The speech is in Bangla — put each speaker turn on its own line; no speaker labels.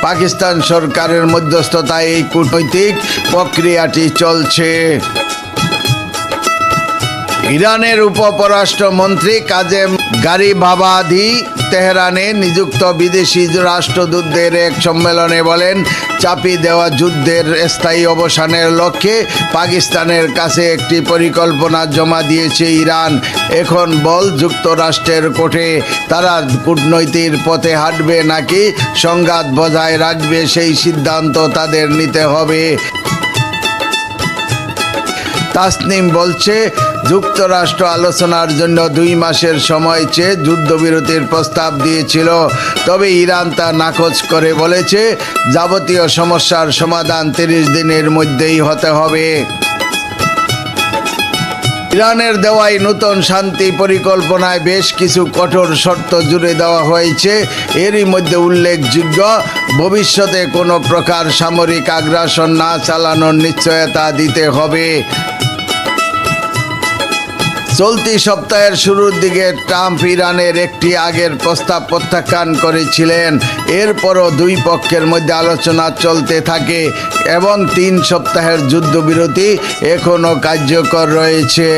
পাকিস্তান সরকারের মধ্যস্থতায় এই কূটনৈতিক প্রক্রিয়াটি চলছে। ইরানের উপপরাষ্ট্রমন্ত্রী কাজেম গারিবাবাদি তেহরানে নিযুক্ত বিদেশি রাষ্ট্রদূতদের এক সম্মেলনে বলেন, চাপিয়ে দেওয়া যুদ্ধের স্থায়ী অবসানের লক্ষ্যে পাকিস্তানের কাছে একটি পরিকল্পনা জমা দিয়েছে ইরান। এখন বল যুক্তরাষ্ট্রের কোর্টে। তারা কূটনৈতিক পথে হাঁটবে নাকি সংঘাত বজায় রাখবে সেই সিদ্ধান্ত তাদের নিতে হবে। তাসনিম বলছে, যুক্তরাষ্ট্র আলোচনার জন্য 2 মাসের সময় চেয়ে যুদ্ধবিরতির প্রস্তাব দিয়েছিল, তবে ইরান তা নাকচ করে বলেছে যাবতীয় সমস্যার সমাধান 30 দিনের মধ্যেই হতে হবে। ইরানের দেওয়াই নতুন শান্তি পরিকল্পনায় বেশ কিছু কঠোর শর্ত জুড়ে দেওয়া হয়েছে। এরই মধ্যে উল্লেখযোগ্য, ভবিষ্যতে কোনো প্রকার সামরিক আগ্রাসন না চালানোর নিশ্চয়তা দিতে হবে। চলতি সপ্তাহের শুরুর দিকে ট্রাম্প ইরানের একটি আগের প্রস্তাব প্রত্যাখ্যান করেছিলেন। এরপরও 2 পক্ষের মধ্যে আলোচনা চলতে থাকে এবং 3 সপ্তাহের যুদ্ধবিরতি এখনও কার্যকর রয়েছে।